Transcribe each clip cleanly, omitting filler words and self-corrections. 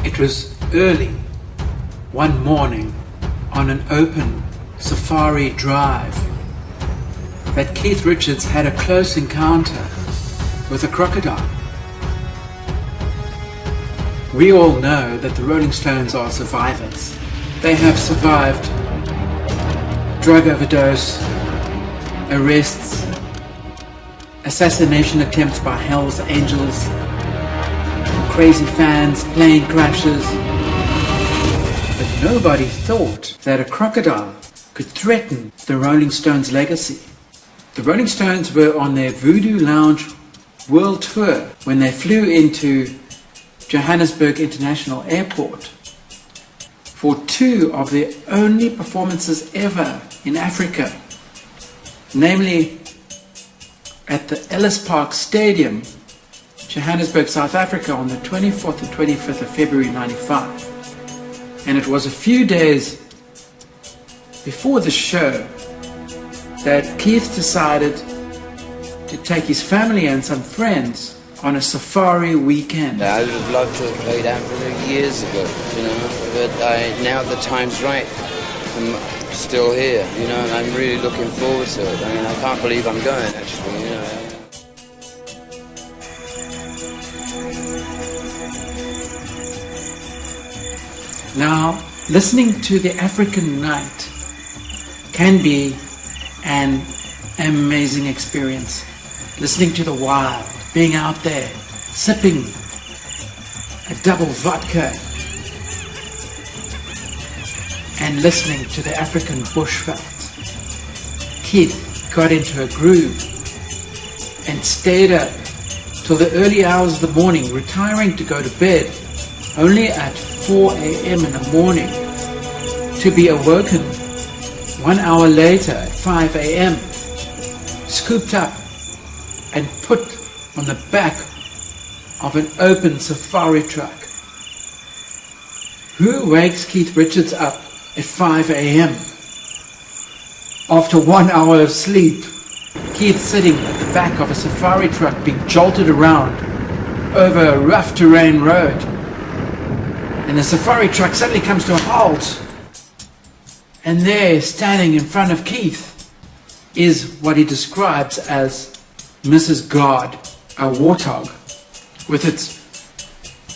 It was early one morning on an open safari drive that Keith Richards had a close encounter with a crocodile. We all know that the Rolling Stones are survivors. They have survived drug overdose, arrests, assassination attempts by Hell's Angels, crazy fans, plane crashes. But nobody thought that a crocodile could threaten the Rolling Stones' legacy. The Rolling Stones were on their Voodoo Lounge World Tour when they flew into Johannesburg International Airport for two of their only performances ever in Africa, namely at the Ellis Park Stadium, Johannesburg, South Africa, on the 24th and 25th of February 95. And it was a few days before the show that Keith decided to take his family and some friends on a safari weekend. I would have loved to have played Africa years ago, but now the time's right. I'm still here, and I'm really looking forward to it. I can't believe I'm going, actually, Now, listening to the African night can be an amazing experience. Listening to the wild, being out there, sipping a double vodka and listening to the African Bushveld. Keith got into a groove and stayed up till the early hours of the morning, retiring to go to bed only at 4 a.m. in the morning, to be awoken 1 hour later at 5 a.m., scooped up and put on the back of an open safari truck. Who wakes Keith Richards up at 5 a.m. after 1 hour of sleep? Keith sitting at the back of a safari truck being jolted around over a rough terrain road. And the safari truck suddenly comes to a halt. And there, standing in front of Keith, is what he describes as Mrs. God, a warthog, with its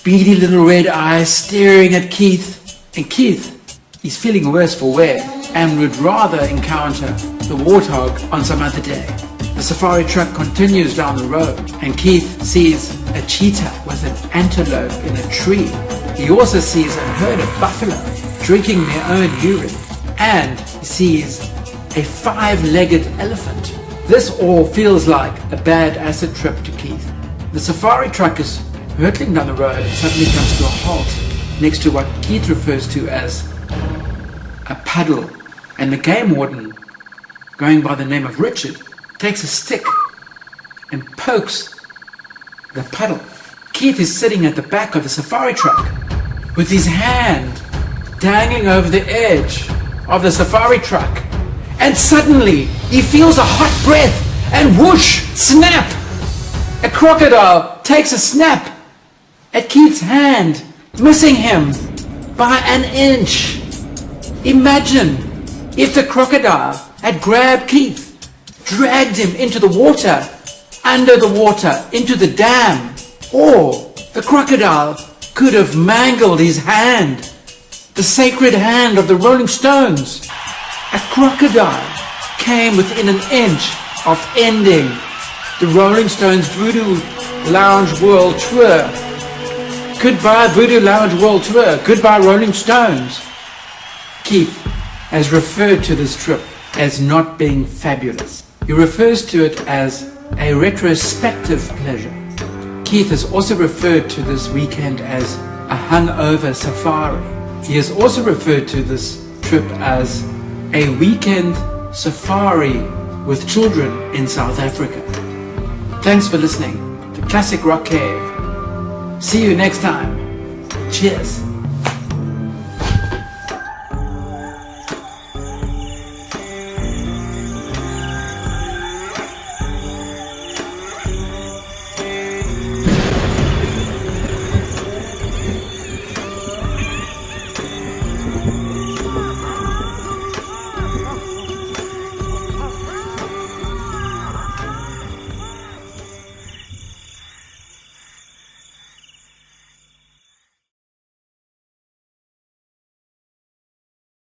beady little red eyes staring at Keith. And Keith, he's feeling worse for wear and would rather encounter the warthog on some other day. The safari truck continues down the road and Keith sees a cheetah with an antelope in a tree. He also sees a herd of buffalo drinking their own urine, and he sees a 5-legged elephant. This all feels like a bad acid trip to Keith. The safari truck is hurtling down the road and suddenly comes to a halt next to what Keith refers to as a puddle, and the game warden, going by the name of Richard, takes a stick and pokes the puddle. Keith is sitting at the back of the safari truck with his hand dangling over the edge of the safari truck, and suddenly he feels a hot breath and whoosh, snap! A crocodile takes a snap at Keith's hand, missing him by an inch. Imagine if the crocodile had grabbed Keith, dragged him into the water, under the water, into the dam, or the crocodile could have mangled his hand, the sacred hand of the Rolling Stones. A crocodile came within an inch of ending the Rolling Stones Voodoo Lounge World Tour. Goodbye Voodoo Lounge World Tour, goodbye Rolling Stones. Keith has referred to this trip as not being fabulous. He refers to it as a retrospective pleasure. Keith has also referred to this weekend as a hungover safari. He has also referred to this trip as a weekend safari with children in South Africa. Thanks for listening to Classic Rock Cave. See you next time. Cheers.